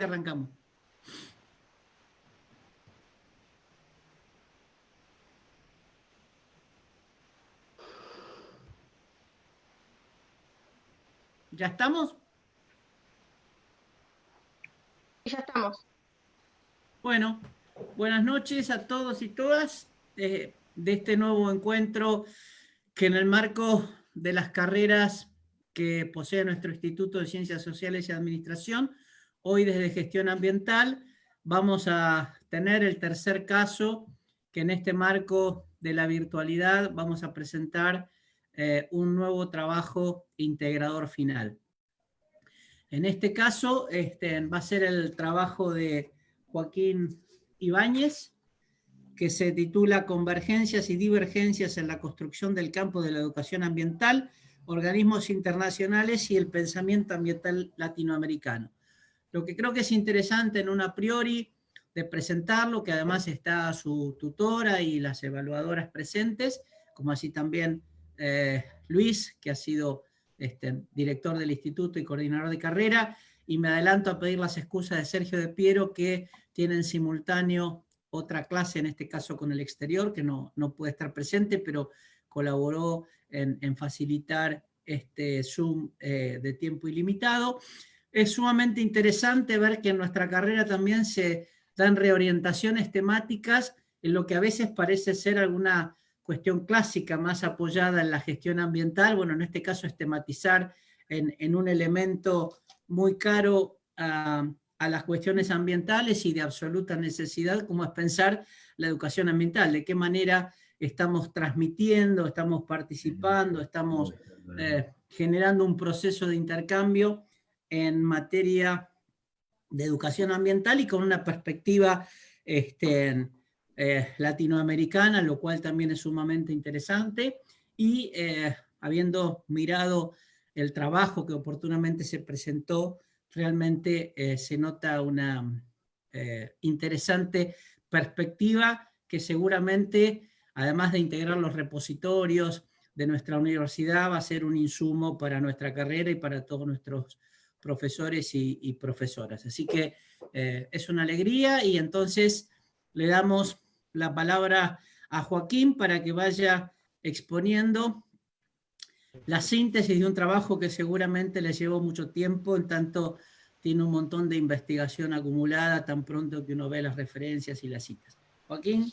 Arrancamos. ¿Ya estamos? Ya estamos. Bueno, buenas noches a todos y todas de este nuevo encuentro que en el marco de las carreras que posee nuestro Instituto de Ciencias Sociales y Administración, hoy desde Gestión Ambiental, vamos a tener el tercer caso que en este marco de la virtualidad vamos a presentar un nuevo trabajo integrador final. En este caso va a ser el trabajo de Joaquín Ibáñez, que se titula Convergencias y divergencias en la construcción del campo de la educación ambiental, organismos internacionales y el pensamiento ambiental latinoamericano. Lo que creo que es interesante en un a priori de presentarlo, que además está su tutora y las evaluadoras presentes, como así también Luis, que ha sido director del instituto y coordinador de carrera, y me adelanto a pedir las excusas de Sergio de Piero, que tiene en simultáneo otra clase, en este caso con el exterior, que no puede estar presente, pero colaboró en facilitar este Zoom de tiempo ilimitado. Es sumamente interesante ver que en nuestra carrera también se dan reorientaciones temáticas en lo que a veces parece ser alguna cuestión clásica más apoyada en la gestión ambiental. Bueno, en este caso es tematizar en un elemento muy caro a las cuestiones ambientales y de absoluta necesidad, como es pensar la educación ambiental, de qué manera estamos transmitiendo, estamos participando, estamos generando un proceso de intercambio en materia de educación ambiental y con una perspectiva latinoamericana, lo cual también es sumamente interesante. Y habiendo mirado el trabajo que oportunamente se presentó, realmente se nota una interesante perspectiva que seguramente, además de integrar los repositorios de nuestra universidad, va a ser un insumo para nuestra carrera y para todos nuestros profesores y profesoras. Así que es una alegría y entonces le damos la palabra a Joaquín para que vaya exponiendo la síntesis de un trabajo que seguramente le llevó mucho tiempo, en tanto tiene un montón de investigación acumulada tan pronto que uno ve las referencias y las citas. Joaquín,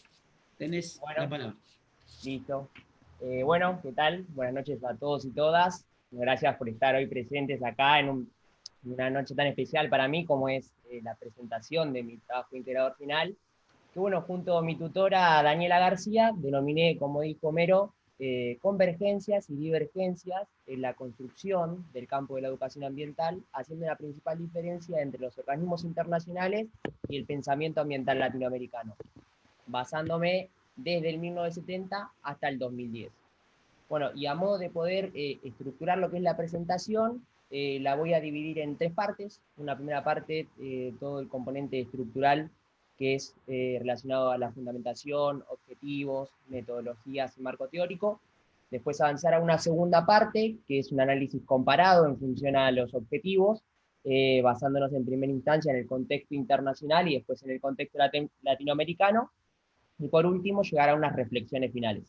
tenés la palabra. Listo. Bueno, ¿qué tal? Buenas noches a todos y todas. Gracias por estar hoy presentes acá en una noche tan especial para mí como es la presentación de mi trabajo integrador final. Que bueno, junto a mi tutora Daniela García, denominé, como dijo Homero, convergencias y divergencias en la construcción del campo de la educación ambiental, haciendo la principal diferencia entre los organismos internacionales y el pensamiento ambiental latinoamericano, basándome desde el 1970 hasta el 2010. Bueno, y a modo de poder estructurar lo que es la presentación, la voy a dividir en tres partes. Una primera parte, todo el componente estructural, que es relacionado a la fundamentación, objetivos, metodologías y marco teórico. Después avanzar a una segunda parte, que es un análisis comparado en función a los objetivos, basándonos en primera instancia en el contexto internacional y después en el contexto latinoamericano. Y por último, llegar a unas reflexiones finales.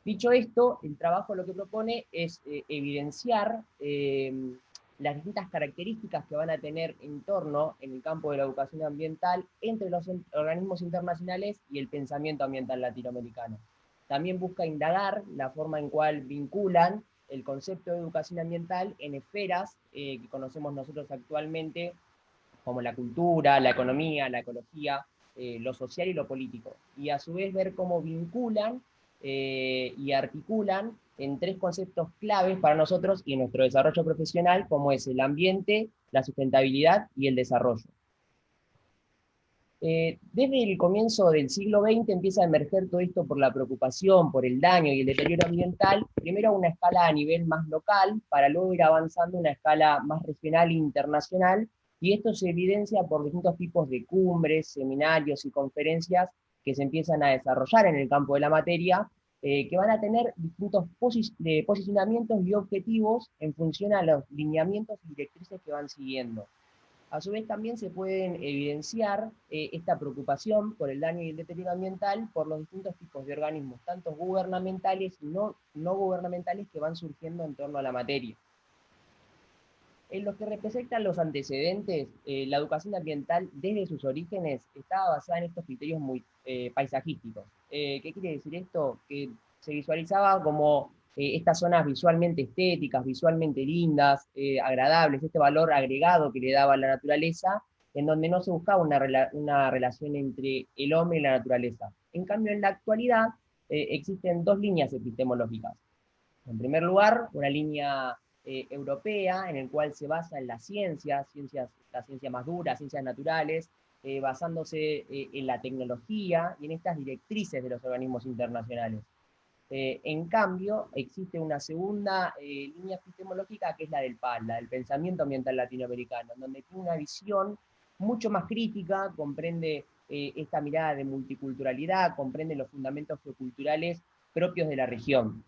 Dicho esto, el trabajo lo que propone es evidenciar las distintas características que van a tener en torno en el campo de la educación ambiental entre los organismos internacionales y el pensamiento ambiental latinoamericano. También busca indagar la forma en cual vinculan el concepto de educación ambiental en esferas que conocemos nosotros actualmente, como la cultura, la economía, la ecología, lo social y lo político. Y a su vez ver cómo vinculan y articulan en tres conceptos claves para nosotros y en nuestro desarrollo profesional, como es el ambiente, la sustentabilidad y el desarrollo. Desde el comienzo del siglo XX empieza a emerger todo esto por la preocupación, por el daño y el deterioro ambiental, primero a una escala a nivel más local, para luego ir avanzando a una escala más regional e internacional, y esto se evidencia por distintos tipos de cumbres, seminarios y conferencias que se empiezan a desarrollar en el campo de la materia, que van a tener distintos posicionamientos y objetivos en función a los lineamientos y directrices que van siguiendo. A su vez también se pueden evidenciar esta preocupación por el daño y el deterioro ambiental por los distintos tipos de organismos, tanto gubernamentales y no gubernamentales, que van surgiendo en torno a la materia. En lo que representan los antecedentes, la educación ambiental desde sus orígenes estaba basada en estos criterios muy paisajísticos. ¿Qué quiere decir esto? Que se visualizaba como estas zonas visualmente estéticas, visualmente lindas, agradables, este valor agregado que le daba la naturaleza, en donde no se buscaba una relación entre el hombre y la naturaleza. En cambio, en la actualidad existen dos líneas epistemológicas. En primer lugar, una línea europea, en el cual se basa en la ciencia más dura, ciencias naturales, basándose en la tecnología y en estas directrices de los organismos internacionales. En cambio, existe una segunda línea epistemológica, que es la del PAL, la del pensamiento ambiental latinoamericano, donde tiene una visión mucho más crítica, comprende esta mirada de multiculturalidad, comprende los fundamentos geoculturales propios de la región.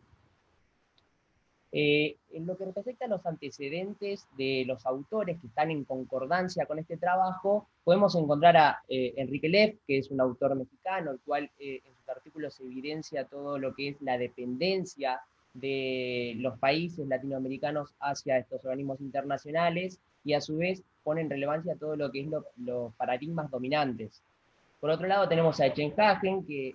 En lo que respecta a los antecedentes de los autores que están en concordancia con este trabajo, podemos encontrar a Enrique Leff, que es un autor mexicano, el cual en sus artículos se evidencia todo lo que es la dependencia de los países latinoamericanos hacia estos organismos internacionales, y a su vez pone en relevancia todo lo que es los paradigmas dominantes. Por otro lado tenemos a Eichenhagen, que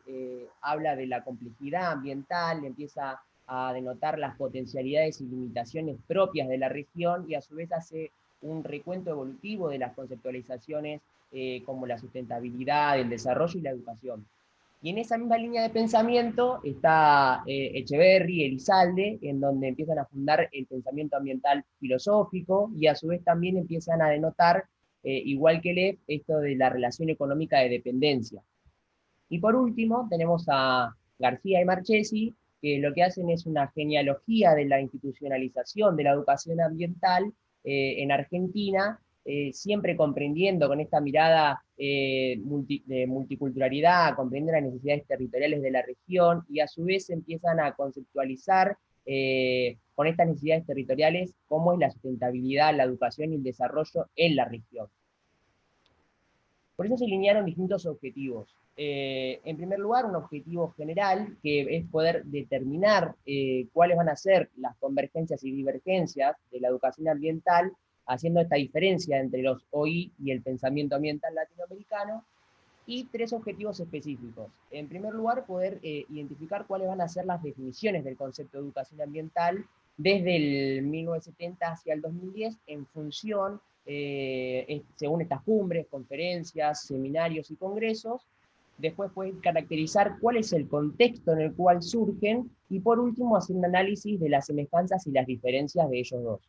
habla de la complejidad ambiental, empieza a denotar las potencialidades y limitaciones propias de la región, y a su vez hace un recuento evolutivo de las conceptualizaciones como la sustentabilidad, el desarrollo y la educación. Y en esa misma línea de pensamiento está Echeverry, Elizalde, en donde empiezan a fundar el pensamiento ambiental filosófico, y a su vez también empiezan a denotar, igual que Leff, esto de la relación económica de dependencia. Y por último tenemos a García y Marchesi, que lo que hacen es una genealogía de la institucionalización de la educación ambiental en Argentina, siempre comprendiendo con esta mirada de multiculturalidad, comprendiendo las necesidades territoriales de la región, y a su vez empiezan a conceptualizar con estas necesidades territoriales cómo es la sustentabilidad, la educación y el desarrollo en la región. Por eso se alinearon distintos objetivos. En primer lugar, un objetivo general, que es poder determinar cuáles van a ser las convergencias y divergencias de la educación ambiental, haciendo esta diferencia entre los OI y el pensamiento ambiental latinoamericano, y tres objetivos específicos. En primer lugar, poder identificar cuáles van a ser las definiciones del concepto de educación ambiental desde el 1970 hacia el 2010, en función, según estas cumbres, conferencias, seminarios y congresos. Después pueden caracterizar cuál es el contexto en el cual surgen, y por último hacer un análisis de las semejanzas y las diferencias de ellos dos.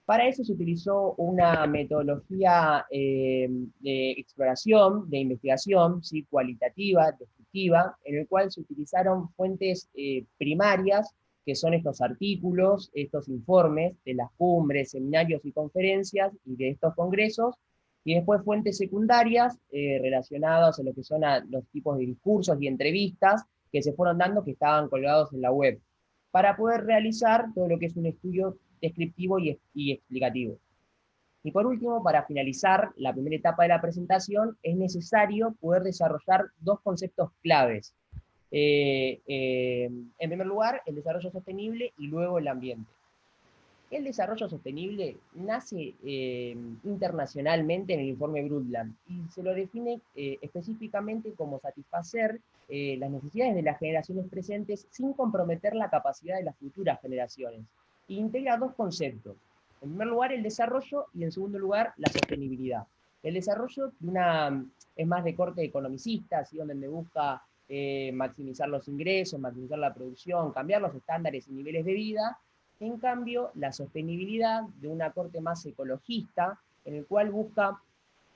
Para eso se utilizó una metodología de exploración, de investigación, ¿sí?, cualitativa, descriptiva, en el cual se utilizaron fuentes primarias, que son estos artículos, estos informes de las cumbres, seminarios y conferencias y de estos congresos, y después fuentes secundarias relacionadas a lo que son los tipos de discursos y entrevistas que se fueron dando, que estaban colgados en la web, para poder realizar todo lo que es un estudio descriptivo y explicativo. Y por último, para finalizar la primera etapa de la presentación, es necesario poder desarrollar dos conceptos claves. En primer lugar, el desarrollo sostenible, y luego el ambiente. El desarrollo sostenible nace internacionalmente en el informe Brundtland, y se lo define específicamente como satisfacer las necesidades de las generaciones presentes sin comprometer la capacidad de las futuras generaciones. E integra dos conceptos. En primer lugar, el desarrollo, y en segundo lugar, la sostenibilidad. El desarrollo es más de corte economicista, ¿sí?, donde busca maximizar los ingresos, maximizar la producción, cambiar los estándares y niveles de vida. En cambio, la sostenibilidad, de una corte más ecologista, en el cual busca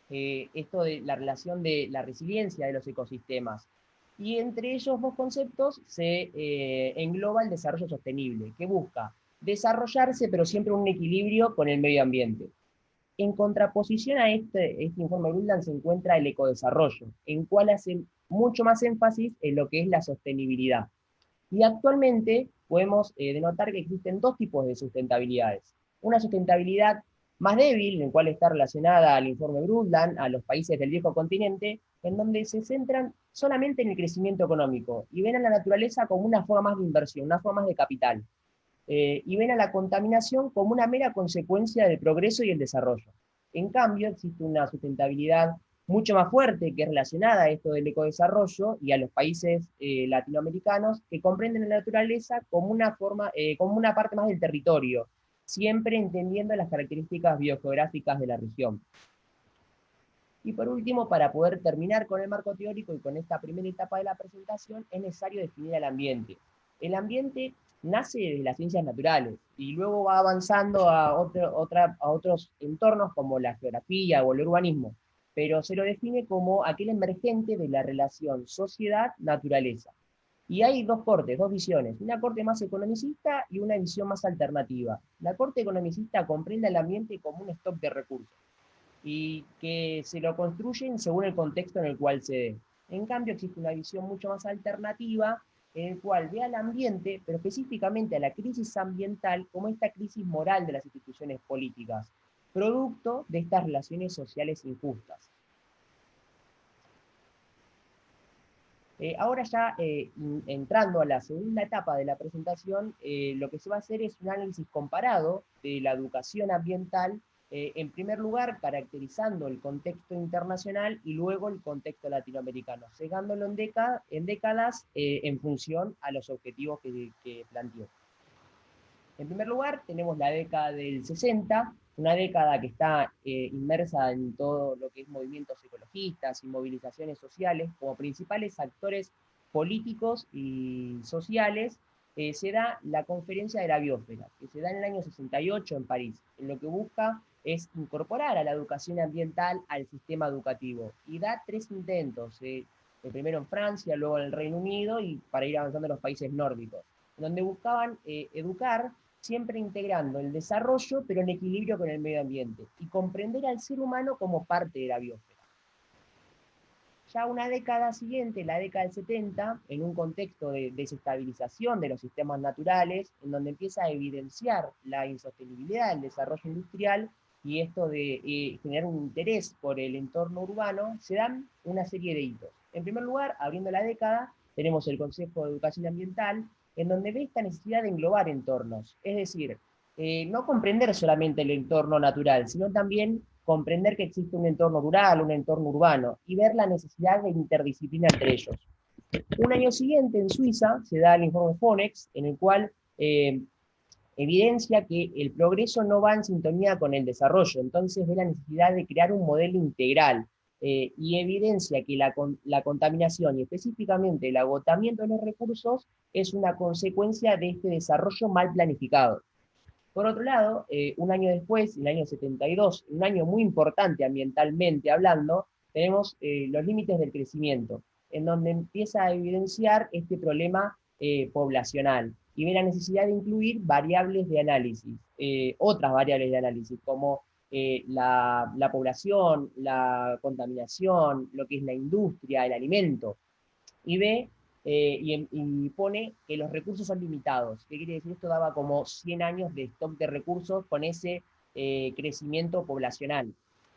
esto de la relación de la resiliencia de los ecosistemas. Y entre ellos dos conceptos se engloba el desarrollo sostenible, que busca desarrollarse, pero siempre en un equilibrio con el medio ambiente. En contraposición a este informe Brundtland se encuentra el ecodesarrollo, en cual hace mucho más énfasis en lo que es la sostenibilidad. Y actualmente podemos denotar que existen dos tipos de sustentabilidades. Una sustentabilidad más débil, en la cual está relacionada al informe Brundtland, a los países del viejo continente, en donde se centran solamente en el crecimiento económico y ven a la naturaleza como una forma más de inversión, una forma más de capital. Y ven a la contaminación como una mera consecuencia del progreso y el desarrollo. En cambio, existe una sustentabilidad mucho más fuerte que es relacionada a esto del ecodesarrollo y a los países latinoamericanos que comprenden la naturaleza como una forma, como una parte más del territorio, siempre entendiendo las características biogeográficas de la región. Y por último, para poder terminar con el marco teórico y con esta primera etapa de la presentación, es necesario definir el ambiente. El ambiente nace de las ciencias naturales y luego va avanzando a otros entornos como la geografía o el urbanismo, pero se lo define como aquel emergente de la relación sociedad-naturaleza. Y hay dos cortes, dos visiones, una corte más economicista y una visión más alternativa. La corte economicista comprende el ambiente como un stock de recursos y que se lo construyen según el contexto en el cual se dé. En cambio, existe una visión mucho más alternativa en el cual ve al ambiente, pero específicamente a la crisis ambiental, como esta crisis moral de las instituciones políticas, producto de estas relaciones sociales injustas. Ahora ya entrando a la segunda etapa de la presentación, lo que se va a hacer es un análisis comparado de la educación ambiental, en primer lugar caracterizando el contexto internacional y luego el contexto latinoamericano, cegándolo en décadas en función a los objetivos que planteó. En primer lugar, tenemos la década del 60, una década que está inmersa en todo lo que es movimientos ecologistas y movilizaciones sociales, como principales actores políticos y sociales. Se da la Conferencia de la Biosfera, que se da en el año 68 en París, en lo que busca es incorporar a la educación ambiental al sistema educativo, y da tres intentos, el primero en Francia, luego en el Reino Unido, y para ir avanzando en los países nórdicos, donde buscaban educar siempre integrando el desarrollo, pero en equilibrio con el medio ambiente, y comprender al ser humano como parte de la biosfera. Ya una década siguiente, la década del 70, en un contexto de desestabilización de los sistemas naturales, en donde empieza a evidenciar la insostenibilidad del desarrollo industrial y esto de generar un interés por el entorno urbano, se dan una serie de hitos. En primer lugar, abriendo la década, tenemos el Consejo de Educación Ambiental, en donde ve esta necesidad de englobar entornos, es decir, no comprender solamente el entorno natural, sino también comprender que existe un entorno rural, un entorno urbano, y ver la necesidad de interdisciplina entre ellos. Un año siguiente, en Suiza, se da el informe Fonex, en el cual evidencia que el progreso no va en sintonía con el desarrollo, entonces ve la necesidad de crear un modelo integral, y evidencia que la contaminación y específicamente el agotamiento de los recursos es una consecuencia de este desarrollo mal planificado. Por otro lado, un año después, en el año 72, un año muy importante ambientalmente hablando, tenemos los límites del crecimiento, en donde empieza a evidenciar este problema poblacional y ve la necesidad de incluir variables de análisis, otras variables de análisis, como la población, la contaminación, lo que es la industria, el alimento, y ve y pone que los recursos son limitados. ¿Qué quiere decir esto? Daba como 100 años de stock de recursos con ese crecimiento poblacional.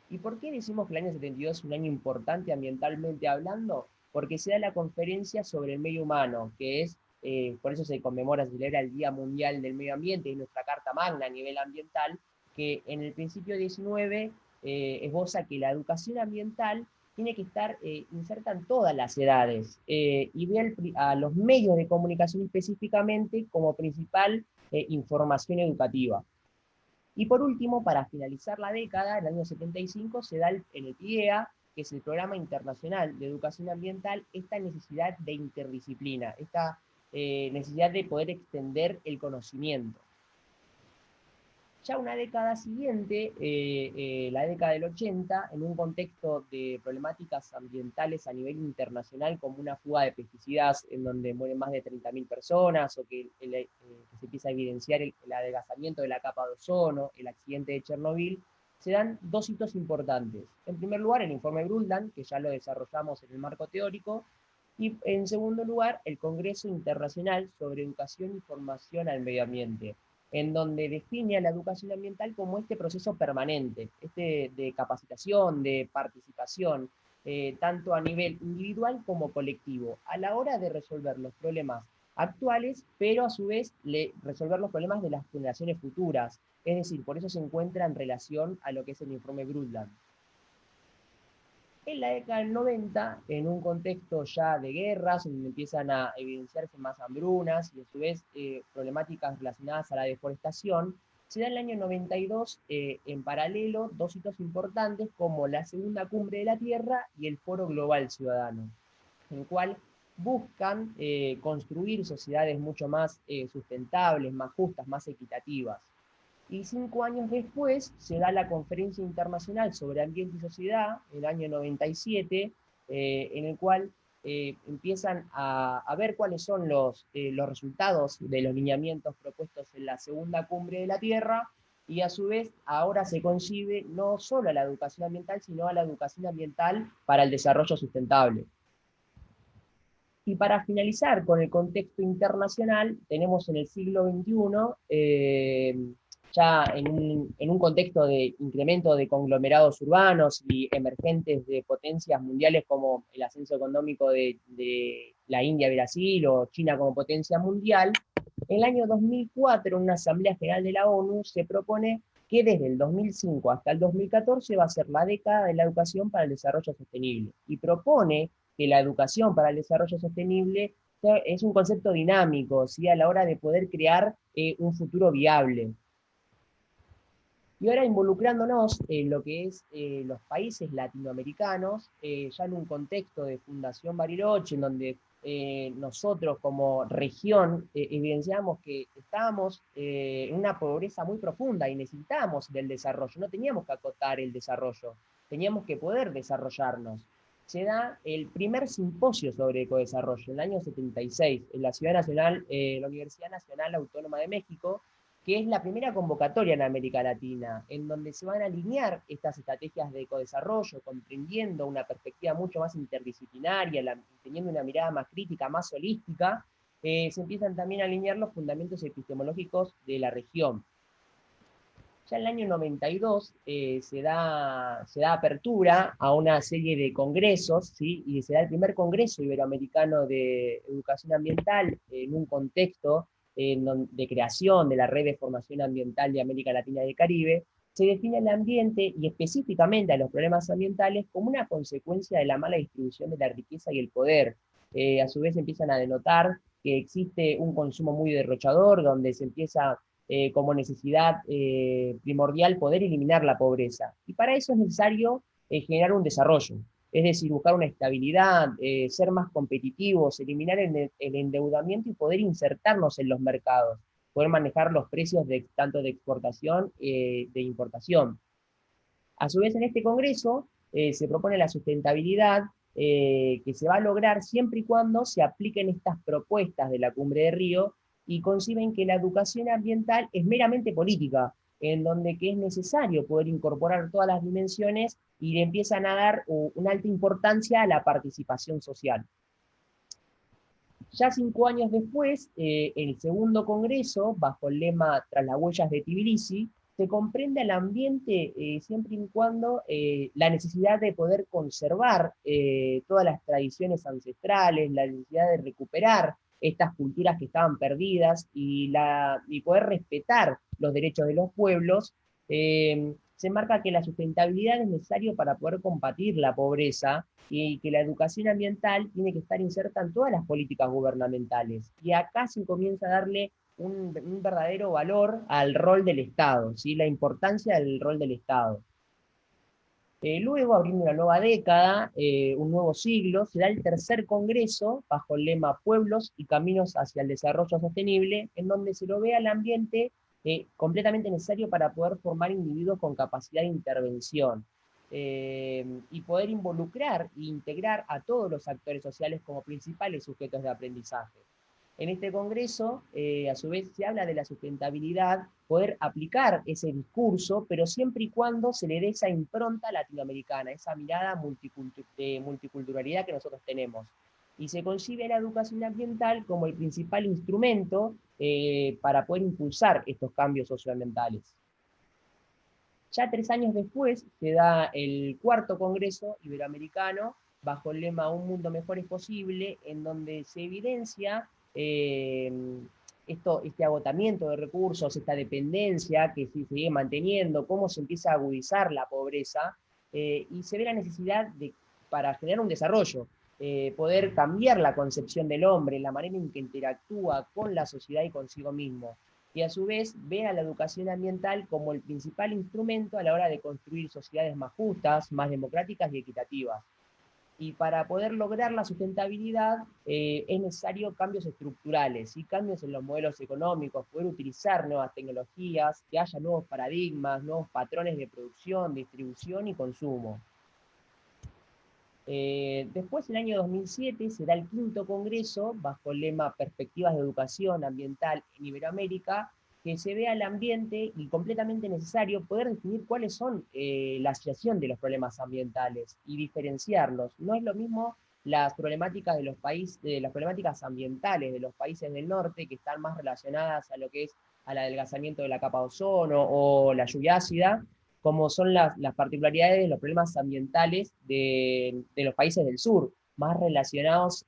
¿Y por qué decimos que el año 72 es un año importante ambientalmente hablando? Porque se da la conferencia sobre el medio humano, que es, por eso se conmemora, se celebra el Día Mundial del Medio Ambiente, y nuestra Carta Magna a nivel ambiental, que en el principio 19 esboza que la educación ambiental tiene que estar inserta en todas las edades, y ve a los medios de comunicación específicamente como principal información educativa. Y por último, para finalizar la década, en el año 75, se da en el PIDEA, que es el Programa Internacional de Educación Ambiental, esta necesidad de interdisciplina, esta necesidad de poder extender el conocimiento. Ya una década siguiente, la década del 80, en un contexto de problemáticas ambientales a nivel internacional, como una fuga de pesticidas en donde mueren más de 30.000 personas, o que se empieza a evidenciar el adelgazamiento de la capa de ozono, el accidente de Chernobyl, se dan dos hitos importantes. En primer lugar, el informe Brundtland, que ya lo desarrollamos en el marco teórico, Y en segundo lugar, el Congreso Internacional sobre Educación y Formación al Medio Ambiente, en donde define a la educación ambiental como este proceso permanente, este de capacitación, de participación, tanto a nivel individual como colectivo, a la hora de resolver los problemas actuales, pero a su vez resolver los problemas de las generaciones futuras. Es decir, por eso se encuentra en relación a lo que es el informe Brundtland. En la década del 90, en un contexto ya de guerras, donde empiezan a evidenciarse más hambrunas y a su vez problemáticas relacionadas a la deforestación, se da en el año 92 en paralelo dos hitos importantes como la Segunda Cumbre de la Tierra y el Foro Global Ciudadano, en el cual buscan construir sociedades mucho más sustentables, más justas, más equitativas. Y 5 años después se da la Conferencia Internacional sobre Ambiente y Sociedad, en el año 97, en el cual empiezan a ver cuáles son los resultados de los lineamientos propuestos en la Segunda Cumbre de la Tierra, y a su vez ahora se concibe no solo a la educación ambiental, sino a la educación ambiental para el desarrollo sustentable. Y para finalizar con el contexto internacional, tenemos en el siglo XXI, ya en un contexto de incremento de conglomerados urbanos y emergentes de potencias mundiales como el ascenso económico de la India y Brasil o China como potencia mundial, en el año 2004, en una Asamblea General de la ONU, se propone que desde el 2005 hasta el 2014 va a ser la década de la educación para el desarrollo sostenible. Y propone que la educación para el desarrollo sostenible es un concepto dinámico, ¿sí? A la hora de poder crear un futuro viable. Y ahora involucrándonos en lo que es los países latinoamericanos, ya en un contexto de Fundación Bariloche, en donde nosotros como región evidenciamos que estábamos en una pobreza muy profunda y necesitábamos del desarrollo, no teníamos que acotar el desarrollo, teníamos que poder desarrollarnos. Se da el primer simposio sobre ecodesarrollo en el año 76 en la Ciudad Nacional, la Universidad Nacional Autónoma de México, que es la primera convocatoria en América Latina, en donde se van a alinear estas estrategias de ecodesarrollo, comprendiendo una perspectiva mucho más interdisciplinaria, teniendo una mirada más crítica, más holística, se empiezan también a alinear los fundamentos epistemológicos de la región. Ya en el año 92 se da apertura a una serie de congresos, ¿sí? Y se da el primer Congreso Iberoamericano de Educación Ambiental en un contexto de creación de la Red de Formación Ambiental de América Latina y el Caribe. Se define el ambiente y específicamente a los problemas ambientales como una consecuencia de la mala distribución de la riqueza y el poder. A su vez empiezan a denotar que existe un consumo muy derrochador, donde se empieza como necesidad primordial poder eliminar la pobreza. Y para eso es necesario generar un desarrollo, es decir, buscar una estabilidad, ser más competitivos, eliminar el endeudamiento y poder insertarnos en los mercados, poder manejar los precios tanto de exportación de importación. A su vez, en este Congreso se propone la sustentabilidad que se va a lograr siempre y cuando se apliquen estas propuestas de la Cumbre de Río y conciben que la educación ambiental es meramente política, en donde que es necesario poder incorporar todas las dimensiones y le empiezan a dar una alta importancia a la participación social. Ya 5 años después, el segundo congreso, bajo el lema Tras las huellas de Tbilisi, se comprende al ambiente siempre y cuando la necesidad de poder conservar todas las tradiciones ancestrales, la necesidad de recuperar estas culturas que estaban perdidas y poder respetar los derechos de los pueblos. Se marca que la sustentabilidad es necesario para poder combatir la pobreza y que la educación ambiental tiene que estar inserta en todas las políticas gubernamentales. Y acá se comienza a darle un verdadero valor al rol del Estado, ¿sí? La importancia del rol del Estado. Luego, abriendo una nueva década, un nuevo siglo, se da el tercer congreso bajo el lema Pueblos y Caminos hacia el Desarrollo Sostenible, en donde se lo ve al ambiente completamente necesario para poder formar individuos con capacidad de intervención y poder involucrar e integrar a todos los actores sociales como principales sujetos de aprendizaje. En este congreso, a su vez, se habla de la sustentabilidad, poder aplicar ese discurso, pero siempre y cuando se le dé esa impronta latinoamericana, esa mirada de multiculturalidad que nosotros tenemos. y se concibe la educación ambiental como el principal instrumento para poder impulsar estos cambios socioambientales. Ya 3 años después se da el cuarto Congreso Iberoamericano bajo el lema Un mundo mejor es posible, en donde se evidencia este agotamiento de recursos, esta dependencia que se sigue manteniendo, cómo se empieza a agudizar la pobreza, y se ve la necesidad para generar un desarrollo, poder cambiar la concepción del hombre, la manera en que interactúa con la sociedad y consigo mismo, y a su vez ve a la educación ambiental como el principal instrumento a la hora de construir sociedades más justas, más democráticas y equitativas. Y para poder lograr la sustentabilidad es necesario cambios estructurales y cambios en los modelos económicos, poder utilizar nuevas tecnologías, que haya nuevos paradigmas, nuevos patrones de producción, distribución y consumo. Después, en el año 2007, se da el quinto congreso bajo el lema Perspectivas de Educación Ambiental en Iberoamérica, que se ve al ambiente y completamente necesario poder definir cuáles son la asociación de los problemas ambientales y diferenciarlos. No es lo mismo las problemáticas de los países, las problemáticas ambientales de los países del norte, que están más relacionadas a lo que es al adelgazamiento de la capa de ozono o la lluvia ácida, como son las particularidades de los problemas ambientales de los países del sur, más relacionados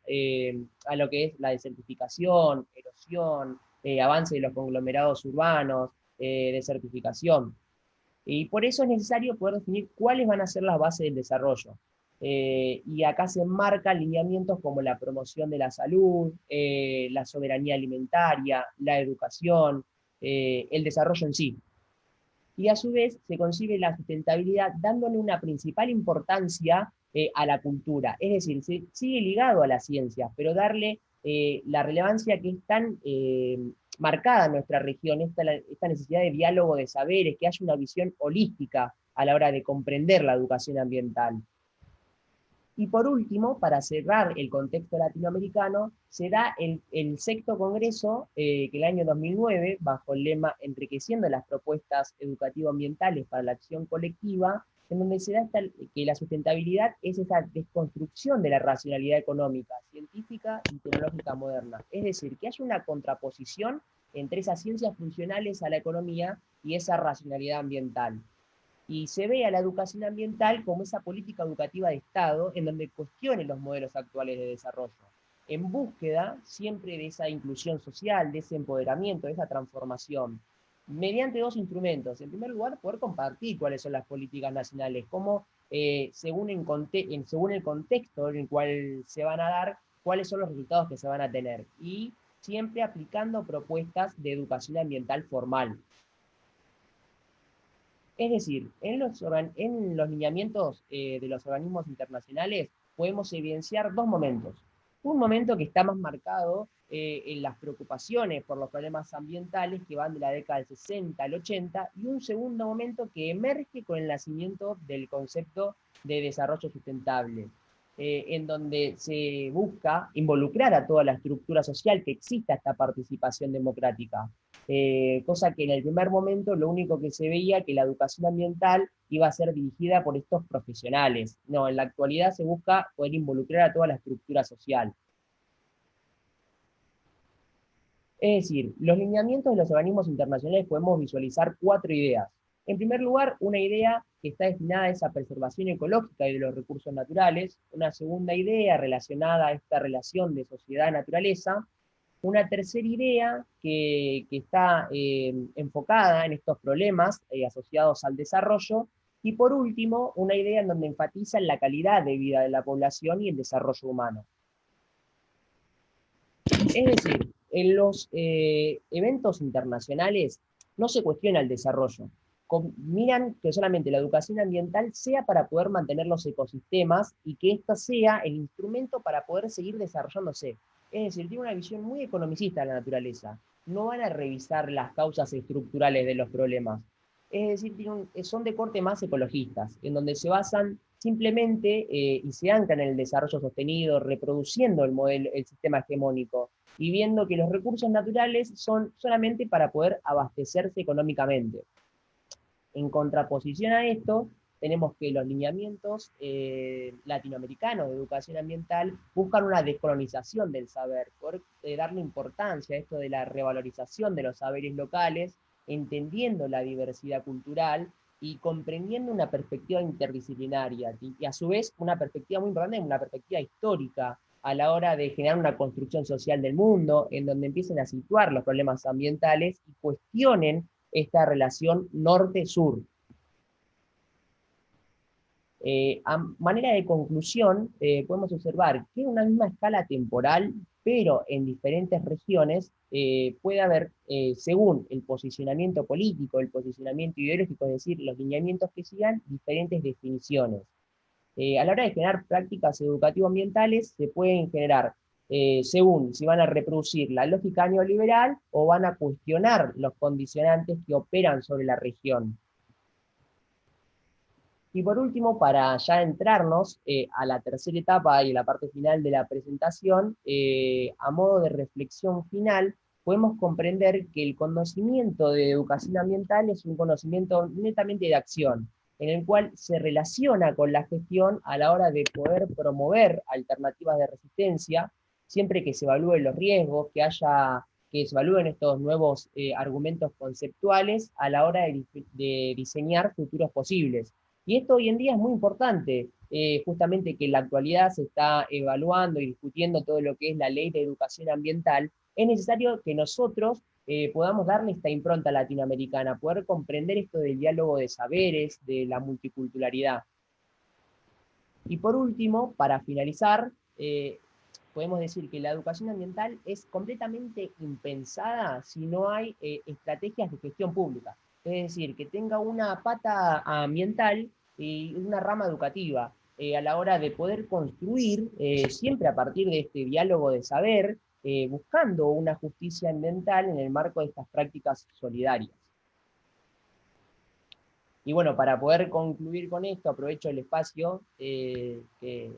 a lo que es la desertificación, erosión, avance de los conglomerados urbanos, desertificación. Y por eso es necesario poder definir cuáles van a ser las bases del desarrollo. Y acá se enmarcan lineamientos como la promoción de la salud, la soberanía alimentaria, la educación, el desarrollo en sí. Y a su vez se concibe la sustentabilidad dándole una principal importancia a la cultura. Es decir, se sigue ligado a la ciencia, pero darle la relevancia que es tan marcada en nuestra región, esta necesidad de diálogo de saberes, que haya una visión holística a la hora de comprender la educación ambiental. Y por último, para cerrar el contexto latinoamericano, se da el sexto congreso, que el año 2009, bajo el lema Enriqueciendo las propuestas educativo-ambientales para la acción colectiva, en donde se da que la sustentabilidad es esa desconstrucción de la racionalidad económica, científica y tecnológica moderna. Es decir, que haya una contraposición entre esas ciencias funcionales a la economía y esa racionalidad ambiental. Y se ve a la educación ambiental como esa política educativa de Estado en donde cuestione los modelos actuales de desarrollo, en búsqueda siempre de esa inclusión social, de ese empoderamiento, de esa transformación, mediante dos instrumentos. En primer lugar, poder compartir cuáles son las políticas nacionales, cómo, según el contexto en el cual se van a dar, cuáles son los resultados que se van a tener, y siempre aplicando propuestas de educación ambiental formal. Es decir, en los lineamientos de los organismos internacionales podemos evidenciar dos momentos. Un momento que está más marcado en las preocupaciones por los problemas ambientales que van de la década del 60 al 80, y un segundo momento que emerge con el nacimiento del concepto de desarrollo sustentable, en donde se busca involucrar a toda la estructura social, que exista esta participación democrática. Cosa que en el primer momento lo único que se veía que la educación ambiental iba a ser dirigida por estos profesionales. No, en la actualidad se busca poder involucrar a toda la estructura social. Es decir, los lineamientos de los organismos internacionales podemos visualizar 4 ideas. En primer lugar, una idea que está destinada a esa preservación ecológica y de los recursos naturales. Una segunda idea relacionada a esta relación de sociedad-naturaleza. Una tercera idea que está enfocada en estos problemas asociados al desarrollo. Y por último, una idea en donde enfatiza en la calidad de vida de la población y el desarrollo humano. Es decir, en los eventos internacionales no se cuestiona el desarrollo. Miran que solamente la educación ambiental sea para poder mantener los ecosistemas y que ésta sea el instrumento para poder seguir desarrollándose. Es decir, tiene una visión muy economicista de la naturaleza. No van a revisar las causas estructurales de los problemas. Es decir, son de corte más ecologistas, en donde se basan simplemente y se anclan en el desarrollo sostenido, reproduciendo el sistema hegemónico y viendo que los recursos naturales son solamente para poder abastecerse económicamente. En contraposición a esto, tenemos que los lineamientos latinoamericanos de educación ambiental buscan una descolonización del saber, por darle importancia a esto de la revalorización de los saberes locales, entendiendo la diversidad cultural y comprendiendo una perspectiva interdisciplinaria, y a su vez una perspectiva muy importante, una perspectiva histórica, a la hora de generar una construcción social del mundo, en donde empiecen a situar los problemas ambientales y cuestionen esta relación norte-sur. A manera de conclusión, podemos observar que en una misma escala temporal, pero en diferentes regiones, puede haber, según el posicionamiento político, el posicionamiento ideológico, es decir, los lineamientos que sigan, diferentes definiciones. A la hora de generar prácticas educativo-ambientales, se pueden generar según si van a reproducir la lógica neoliberal o van a cuestionar los condicionantes que operan sobre la región. Y por último, para ya entrarnos a la tercera etapa y la parte final de la presentación, a modo de reflexión final, podemos comprender que el conocimiento de educación ambiental es un conocimiento netamente de acción, en el cual se relaciona con la gestión a la hora de poder promover alternativas de resistencia, siempre que se evalúen los riesgos, que se evalúen estos nuevos argumentos conceptuales a la hora de diseñar futuros posibles. Y esto hoy en día es muy importante, justamente que en la actualidad se está evaluando y discutiendo todo lo que es la ley de educación ambiental. Es necesario que nosotros podamos darle esta impronta latinoamericana, poder comprender esto del diálogo de saberes, de la multiculturalidad. Y por último, para finalizar, podemos decir que la educación ambiental es completamente impensada si no hay estrategias de gestión pública. Es decir, que tenga una pata ambiental y una rama educativa, a la hora de poder construir, siempre a partir de este diálogo de saber, buscando una justicia ambiental en el marco de estas prácticas solidarias. Y bueno, para poder concluir con esto, aprovecho el espacio que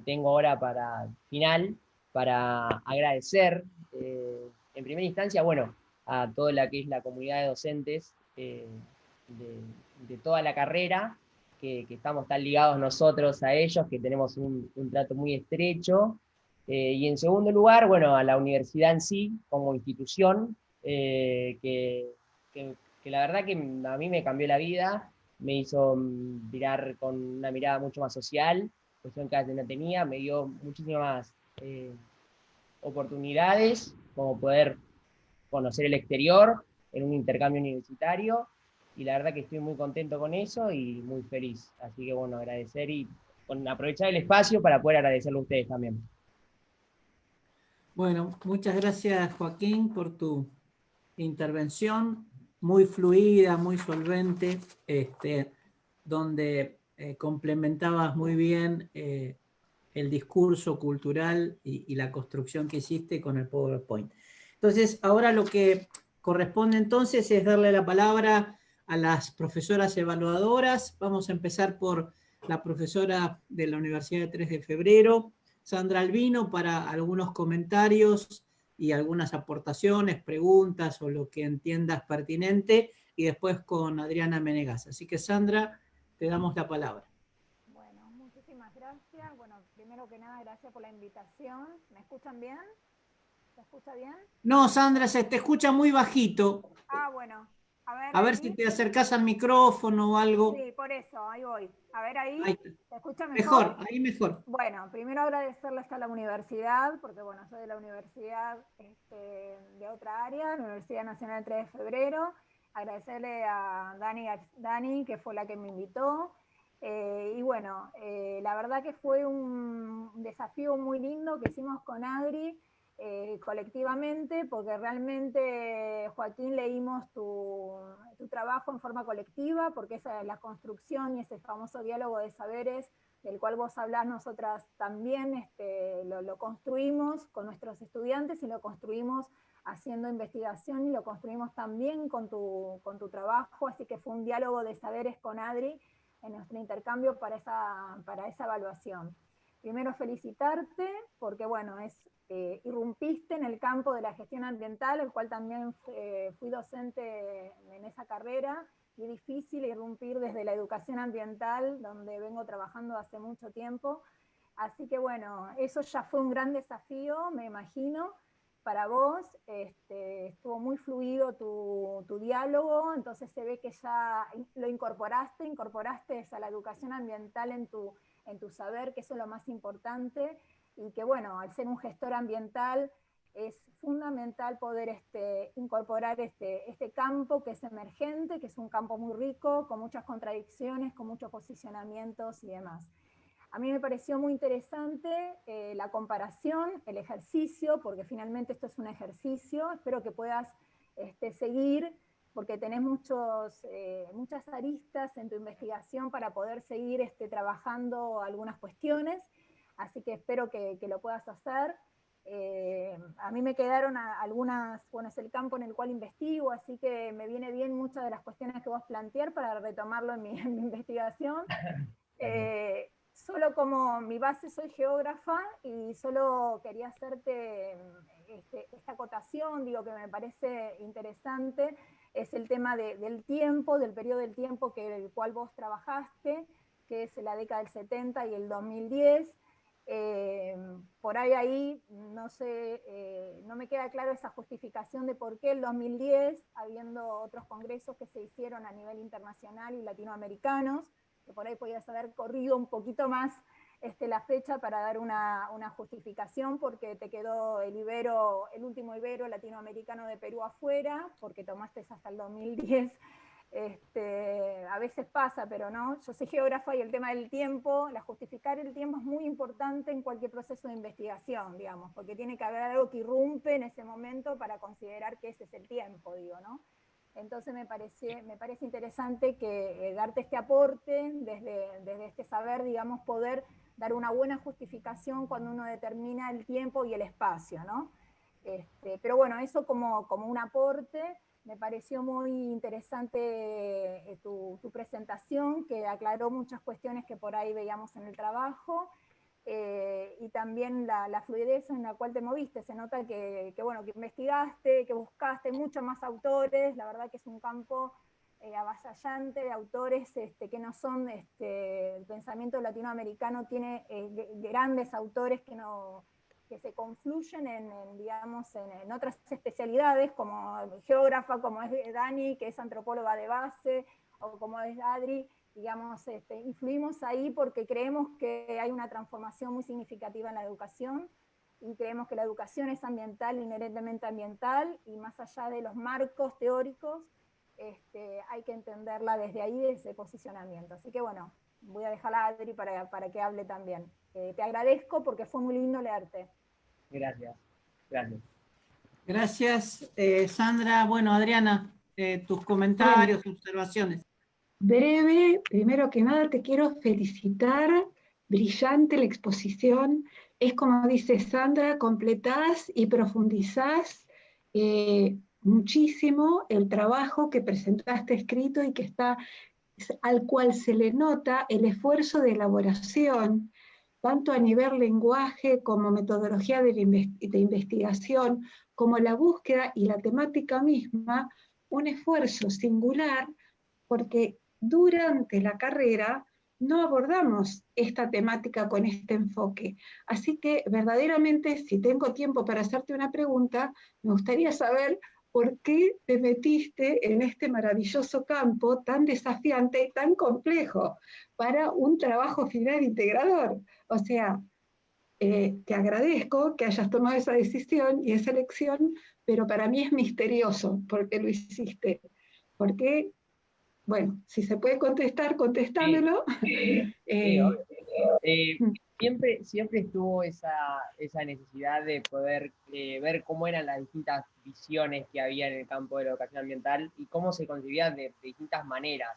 tengo ahora para final, para agradecer, en primera instancia, bueno, a toda la que es la comunidad de docentes de toda la carrera, que estamos tan ligados nosotros a ellos, que tenemos un trato muy estrecho. Y en segundo lugar, bueno, a la universidad en sí, como institución, que la verdad que a mí me cambió la vida, me hizo mirar con una mirada mucho más social, cuestión que antes no tenía, me dio muchísimas oportunidades, como poder conocer el exterior en un intercambio universitario, y la verdad que estoy muy contento con eso y muy feliz. Así que bueno, agradecer y aprovechar el espacio para poder agradecerle a ustedes también. Bueno, muchas gracias, Joaquín, por tu intervención, muy fluida, muy solvente, donde complementabas muy bien el discurso cultural y la construcción que hiciste con el PowerPoint. Entonces, ahora lo que corresponde entonces es darle la palabra a las profesoras evaluadoras. Vamos a empezar por la profesora de la Universidad de 3 de Febrero, Sandra Albino, para algunos comentarios y algunas aportaciones, preguntas o lo que entiendas pertinente, y después con Adriana Menegas. Así que Sandra, te damos la palabra. Bueno, muchísimas gracias. Bueno, primero que nada, gracias por la invitación. ¿Me escuchan bien? ¿Se escucha bien? No, Sandra, se te escucha muy bajito. Ah, bueno. A ver A ver si ahí. te acercás al micrófono o algo. Sí, por eso, ahí voy. A ver ahí. Ahí, ¿Se escucha mejor, mejor? ahí mejor. Bueno, primero agradecerles a la universidad, porque bueno, soy de la universidad de otra área, la Universidad Nacional 3 de Febrero. Agradecerle a Dani, que fue la que me invitó. Y bueno, la verdad que fue un desafío muy lindo que hicimos con Adri colectivamente, porque realmente, Joaquín, leímos tu trabajo en forma colectiva, porque esa es la construcción y ese famoso diálogo de saberes del cual vos hablás, nosotras también lo construimos con nuestros estudiantes y lo construimos haciendo investigación y lo construimos también con tu trabajo, así que fue un diálogo de saberes con Adri en nuestro intercambio para esa evaluación. Primero felicitarte porque bueno, irrumpiste en el campo de la gestión ambiental, el cual también fui docente en esa carrera, y difícil irrumpir desde la educación ambiental, donde vengo trabajando hace mucho tiempo. Así que bueno, eso ya fue un gran desafío, me imagino, para vos. Estuvo muy fluido tu diálogo, entonces se ve que ya lo incorporaste a la educación ambiental en tu saber, que eso es lo más importante, y que bueno, al ser un gestor ambiental, es fundamental poder incorporar este campo que es emergente, que es un campo muy rico, con muchas contradicciones, con muchos posicionamientos y demás. A mí me pareció muy interesante la comparación, el ejercicio, porque finalmente esto es un ejercicio. Espero que puedas seguir, porque tenés muchas aristas en tu investigación para poder seguir trabajando algunas cuestiones, así que espero que lo puedas hacer. A mí me quedaron algunas, bueno, es el campo en el cual investigo, así que me viene bien muchas de las cuestiones que vos plantear para retomarlo en mi investigación. Solo como mi base soy geógrafa y solo quería hacerte esta acotación, digo que me parece interesante, es el tema del tiempo, del periodo del tiempo el cual vos trabajaste, que es la década del 70 y el 2010. Por ahí no sé, no me queda claro esa justificación de por qué el 2010, habiendo otros congresos que se hicieron a nivel internacional y latinoamericanos, que por ahí podías haber corrido un poquito más la fecha para dar una justificación, porque te quedó el último Ibero latinoamericano de Perú afuera, porque tomaste hasta el 2010. A veces pasa, pero no. Yo soy geógrafa y el tema del tiempo, justificar el tiempo es muy importante en cualquier proceso de investigación, digamos, porque tiene que haber algo que irrumpe en ese momento para considerar que ese es el tiempo, digo, ¿no? Entonces me parece interesante que darte este aporte desde este saber, digamos, poder dar una buena justificación cuando uno determina el tiempo y el espacio, ¿no? Pero bueno, eso como un aporte. Me pareció muy interesante tu presentación, que aclaró muchas cuestiones que por ahí veíamos en el trabajo. Y también la fluidez en la cual te moviste. Se nota que investigaste, que buscaste muchos más autores. La verdad que es un campo avasallante de autores que no son, el pensamiento latinoamericano tiene grandes autores que se confluyen en otras especialidades, como geógrafa, como es Dani, que es antropóloga de base, o como es Adri. Digamos, influimos ahí porque creemos que hay una transformación muy significativa en la educación, y creemos que la educación es ambiental, inherentemente ambiental, y más allá de los marcos teóricos, hay que entenderla desde ahí, desde ese posicionamiento. Así que bueno, voy a dejar a Adri para que hable también. Te agradezco porque fue muy lindo leerte. Gracias, gracias. Gracias, Sandra. Bueno, Adriana, tus comentarios, observaciones. Breve, primero que nada te quiero felicitar, brillante la exposición. Es como dice Sandra, completás y profundizás muchísimo el trabajo que presentaste escrito y que está, al cual se le nota el esfuerzo de elaboración, tanto a nivel lenguaje como metodología de investigación, como la búsqueda y la temática misma, un esfuerzo singular, porque durante la carrera no abordamos esta temática con este enfoque. Así que verdaderamente, si tengo tiempo para hacerte una pregunta, me gustaría saber por qué te metiste en este maravilloso campo tan desafiante y tan complejo para un trabajo final integrador. O sea, te agradezco que hayas tomado esa decisión y esa elección, pero para mí es misterioso por qué lo hiciste. ¿Por qué? Bueno, si se puede contestar, contestámelo. Siempre estuvo esa necesidad de poder ver cómo eran las distintas visiones que había en el campo de la educación ambiental y cómo se concebían de distintas maneras.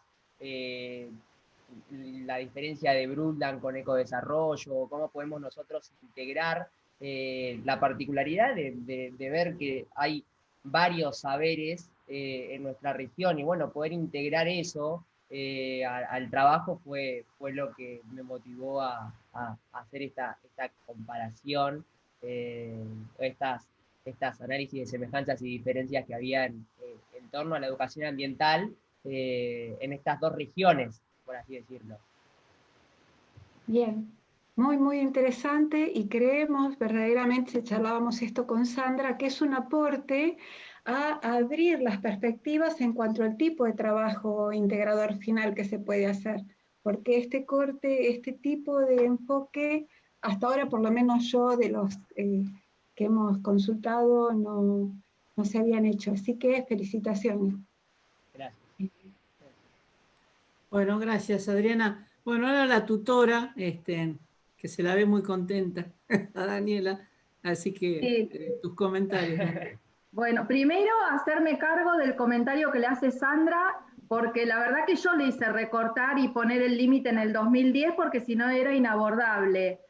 La diferencia de Brundtland con ecodesarrollo, cómo podemos nosotros integrar la particularidad de ver que hay varios saberes en nuestra región, y bueno, poder integrar eso al trabajo fue lo que me motivó a hacer esta comparación, estas análisis de semejanzas y diferencias que había en torno a la educación ambiental, en estas dos regiones, por así decirlo. Bien, muy, muy interesante y creemos verdaderamente, charlábamos esto con Sandra, que es un aporte a abrir las perspectivas en cuanto al tipo de trabajo integrador final que se puede hacer, porque este corte, este tipo de enfoque, hasta ahora por lo menos yo de los que hemos consultado no se habían hecho, así que felicitaciones. Gracias. Bueno, gracias, Adriana. Bueno, ahora la tutora, que se la ve muy contenta, a Daniela, así que Sí. tus comentarios, Daniela. Bueno, primero hacerme cargo del comentario que le hace Sandra, porque la verdad que yo le hice recortar y poner el límite en el 2010 porque si no era inabordable.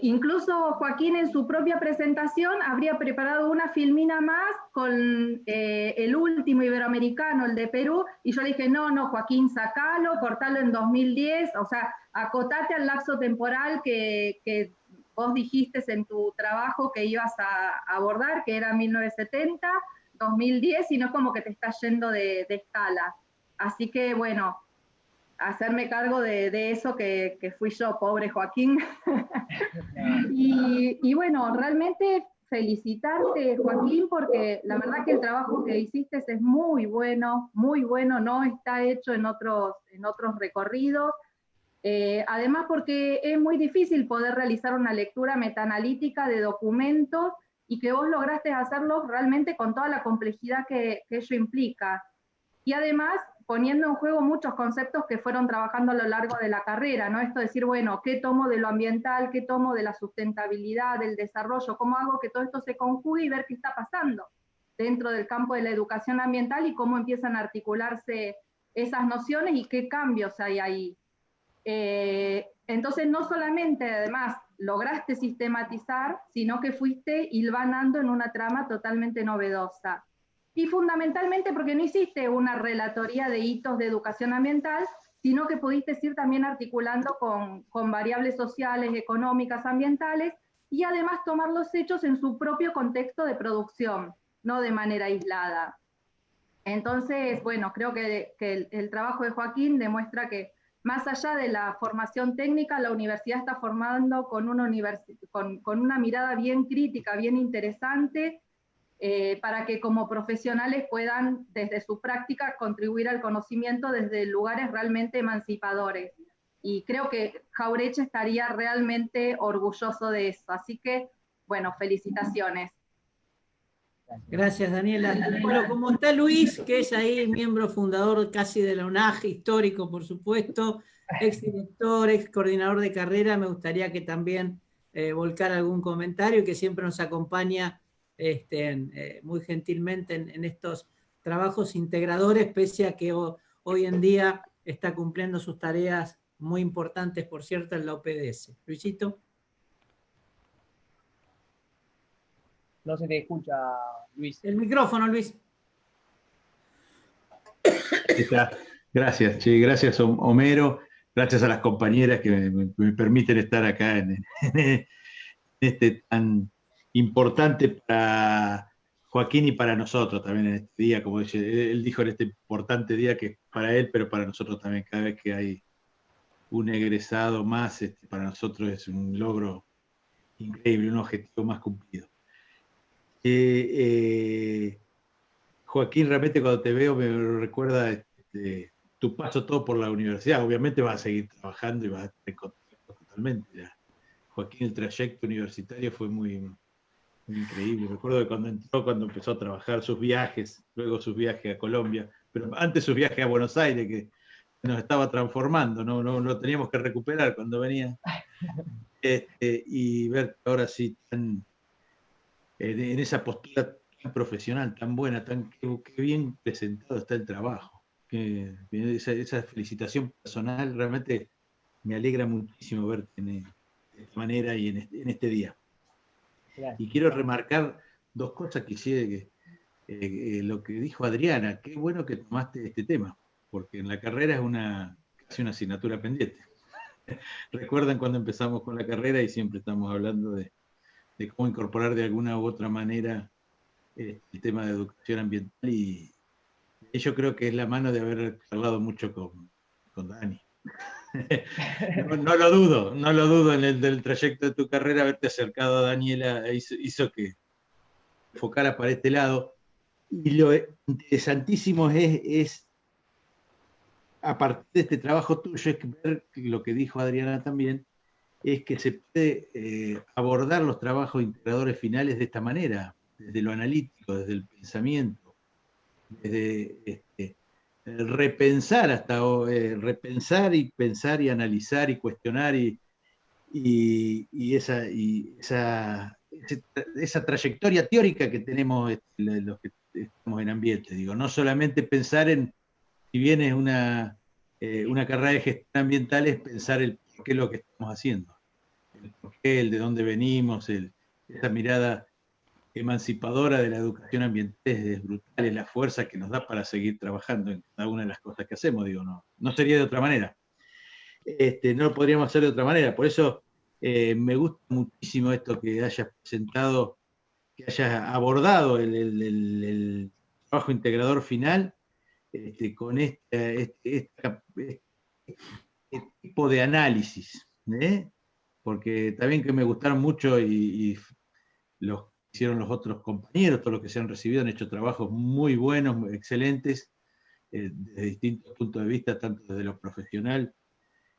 Incluso Joaquín en su propia presentación habría preparado una filmina más con el último iberoamericano, el de Perú, y yo le dije, no, Joaquín, sacalo, cortalo en 2010, o sea, acotate al lapso temporal que vos dijiste en tu trabajo que ibas a abordar, que era 1970, 2010, y no es como que te estás yendo de escala. Así que, bueno, hacerme cargo de eso que fui yo, pobre Joaquín. Y bueno, realmente felicitarte, Joaquín, porque la verdad que el trabajo que hiciste es muy bueno, no está hecho en otros recorridos. Además porque es muy difícil poder realizar una lectura metaanalítica de documentos y que vos lograste hacerlo realmente con toda la complejidad que ello implica. Y además poniendo en juego muchos conceptos que fueron trabajando a lo largo de la carrera, ¿no? Esto de decir, bueno, ¿qué tomo de lo ambiental? ¿Qué tomo de la sustentabilidad, del desarrollo? ¿Cómo hago que todo esto se conjugue y ver qué está pasando dentro del campo de la educación ambiental y cómo empiezan a articularse esas nociones y qué cambios hay ahí? Entonces no solamente además lograste sistematizar, sino que fuiste hilvanando en una trama totalmente novedosa. Y fundamentalmente porque no hiciste una relatoría de hitos de educación ambiental, sino que pudiste ir también articulando con variables sociales, económicas, ambientales, y además tomar los hechos en su propio contexto de producción, no de manera aislada. Entonces, bueno, creo que el trabajo de Joaquín demuestra que más allá de la formación técnica, la universidad está formando con una mirada bien crítica, bien interesante, para que como profesionales puedan desde su práctica contribuir al conocimiento desde lugares realmente emancipadores. Y creo que Jauretche estaría realmente orgulloso de eso. Así que, bueno, felicitaciones. Gracias, Daniela. Bueno, como está Luis, que es ahí miembro fundador casi de la UNAG, histórico, por supuesto, exdirector, ex coordinador de carrera, me gustaría que también volcara algún comentario y que siempre nos acompaña muy gentilmente en estos trabajos integradores, pese a que hoy en día está cumpliendo sus tareas muy importantes, por cierto, en la OPDS. Luisito. No se te escucha, Luis. El micrófono, Luis. Gracias, che, gracias Homero, gracias a las compañeras que me permiten estar acá en este tan importante para Joaquín y para nosotros también en este día, como dice, él dijo en este importante día que es para él, pero para nosotros también, cada vez que hay un egresado más, para nosotros es un logro increíble, un objetivo más cumplido. Joaquín, realmente cuando te veo me recuerda tu paso todo por la universidad. Obviamente vas a seguir trabajando y vas a estar en contacto totalmente. Ya. Joaquín, el trayecto universitario fue muy increíble. Recuerdo que cuando empezó a trabajar, sus viajes, luego sus viajes a Colombia, pero antes sus viajes a Buenos Aires, que nos estaba transformando, no teníamos que recuperar cuando venía. Y ver ahora sí en esa postura tan profesional, tan buena, que bien presentado está el trabajo. Esa felicitación personal realmente me alegra muchísimo verte de esta manera y en este día. Gracias. Y quiero remarcar dos cosas que sí, lo que dijo Adriana, qué bueno que tomaste este tema, porque en la carrera es casi una asignatura pendiente. Recuerdan cuando empezamos con la carrera y siempre estamos hablando de cómo incorporar de alguna u otra manera el tema de educación ambiental y Y yo creo que es la mano de haber hablado mucho con Dani. No lo dudo, no lo dudo en el del trayecto de tu carrera, haberte acercado a Daniela hizo que enfocara para este lado. Y lo interesantísimo es a partir de este trabajo tuyo, es que ver lo que dijo Adriana también, es que se puede abordar los trabajos integradores finales de esta manera, desde lo analítico, desde el pensamiento, desde repensar repensar y pensar y analizar y cuestionar esa trayectoria teórica que tenemos los que estamos en ambiente. Digo, no solamente pensar en, si bien es una carrera de gestión ambiental, es pensar el por qué es lo que estamos haciendo, el por qué, el de dónde venimos, esa mirada emancipadora de la educación ambiental es brutal, es la fuerza que nos da para seguir trabajando en cada una de las cosas que hacemos. Digo, no sería de otra manera. No lo podríamos hacer de otra manera. Por eso me gusta muchísimo esto que hayas presentado, que hayas abordado el trabajo integrador final con este tipo de análisis, porque también que me gustaron mucho y los hicieron los otros compañeros, todos los que se han recibido, han hecho trabajos muy buenos, muy excelentes, desde distintos puntos de vista, tanto desde lo profesional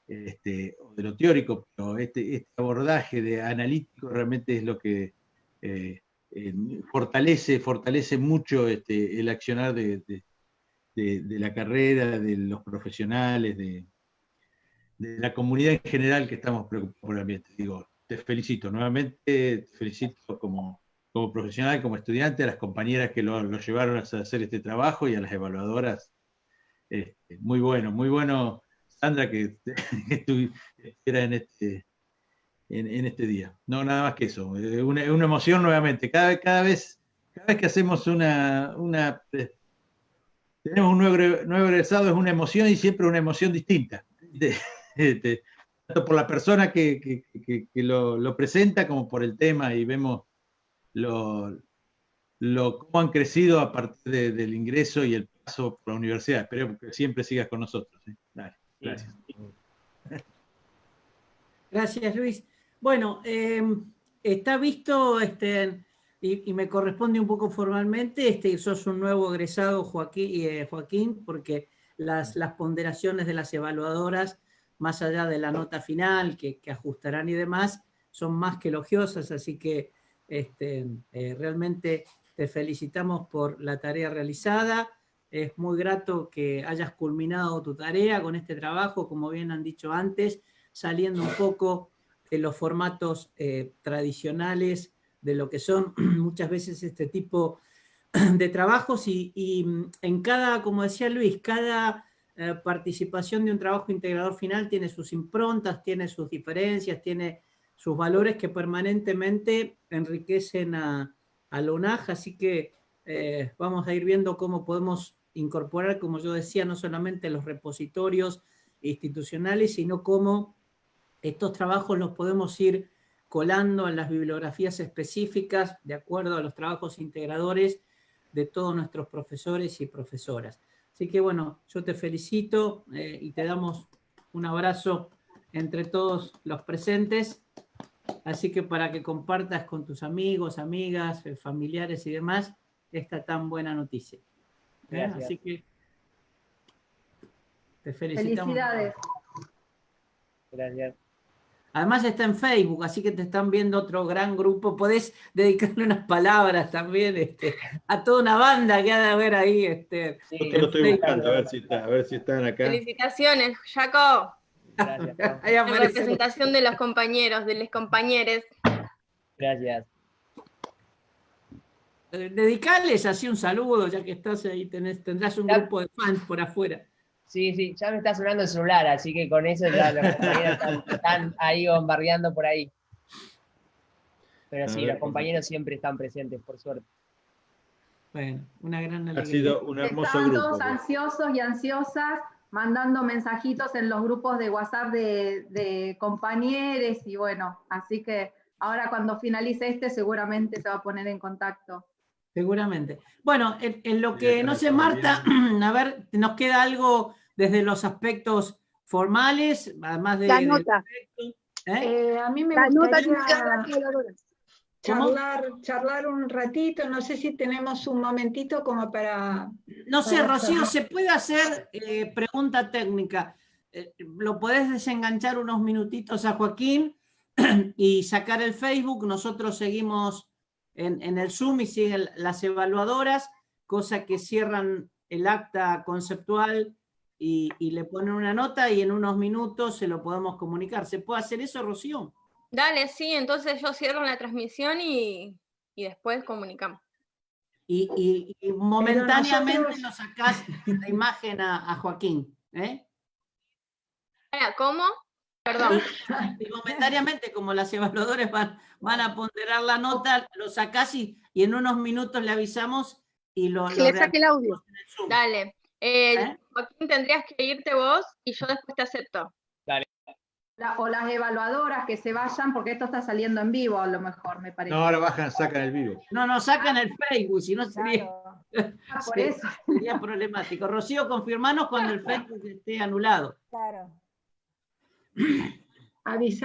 o de lo teórico, pero este abordaje de analítico realmente es lo que fortalece mucho el accionar de la carrera, de los profesionales, de la comunidad en general que estamos preocupados por el ambiente. Digo, te felicito nuevamente, te felicito como profesional, como estudiante, a las compañeras que lo llevaron a hacer este trabajo y a las evaluadoras. Muy bueno, Sandra, que estuviera en este día. No, nada más que eso. Una emoción nuevamente. Cada vez que hacemos tenemos un nuevo egresado, es una emoción y siempre una emoción distinta. Tanto por la persona que lo presenta como por el tema, y vemos cómo han crecido a partir del ingreso y el paso por la universidad. Espero que siempre sigas con nosotros. Dale, gracias. Gracias, Luis. Bueno, está visto, y me corresponde un poco formalmente, sos un nuevo egresado, Joaquín, porque las ponderaciones de las evaluadoras, más allá de la nota final que ajustarán y demás, son más que elogiosas, así que realmente te felicitamos por la tarea realizada. Es muy grato que hayas culminado tu tarea con este trabajo, como bien han dicho antes, saliendo un poco de los formatos tradicionales de lo que son muchas veces este tipo de trabajos y en cada, como decía Luis, cada participación de un trabajo integrador final tiene sus improntas, tiene sus diferencias, tiene sus valores que permanentemente enriquecen a la UNAJ, así que vamos a ir viendo cómo podemos incorporar, como yo decía, no solamente los repositorios institucionales, sino cómo estos trabajos los podemos ir colando en las bibliografías específicas de acuerdo a los trabajos integradores de todos nuestros profesores y profesoras. Así que bueno, yo te felicito y te damos un abrazo entre todos los presentes. Así que para que compartas con tus amigos, amigas, familiares y demás esta tan buena noticia. Así que te felicitamos. Felicidades. Gracias. Además está en Facebook, así que te están viendo otro gran grupo. Podés dedicarle unas palabras también a toda una banda que ha de haber ahí. Sí, lo estoy buscando, a ver si están acá. Felicitaciones, Jaco. Gracias. En representación de los compañeros, de los compañeros. Gracias. Dedicarles así un saludo, ya que estás ahí, tendrás un grupo de fans por afuera. Sí, ya me está sonando el celular, así que con eso ya los compañeros están ahí bombardeando por ahí. Pero sí, los compañeros siempre están presentes, por suerte. Bueno, una gran alegría. Ha sido un hermoso Están grupo. todos ansiosos y ansiosas, mandando mensajitos en los grupos de WhatsApp de compañeros, y bueno, así que ahora cuando finalice seguramente se va a poner en contacto. Seguramente. Bueno, en lo que no sé, Marta, a ver, nos queda algo desde los aspectos formales, además de... La nota. A mí me La nota gustaría tiene que dar las evaluadoras. charlar un ratito, no sé si tenemos un momentito como para... No sé, para Rocío, charlar. ¿se puede hacer pregunta técnica? ¿Lo podés desenganchar unos minutitos a Joaquín y sacar el Facebook? Nosotros seguimos en el Zoom y siguen las evaluadoras, cosa que cierran el acta conceptual y le ponen una nota y en unos minutos se lo podemos comunicar. ¿Se puede hacer eso, Rocío? Dale, sí, entonces yo cierro la transmisión y después comunicamos. Y momentáneamente nosotros- lo sacás la imagen a Joaquín, ¿eh? ¿Cómo? Perdón. Y momentáneamente, como las evaluadores van a ponderar la nota, lo sacás y en unos minutos le avisamos y lo Que le saque el audio. en el Zoom. Dale. Joaquín, tendrías que irte vos y yo después te acepto. O las evaluadoras que se vayan, porque esto está saliendo en vivo a lo mejor, me parece. No, ahora sacan el vivo. No, sacan el Facebook, si no sería, Claro. Por eso. sería problemático. Rocío, confirmanos cuando el Facebook esté anulado. Claro. Avisar.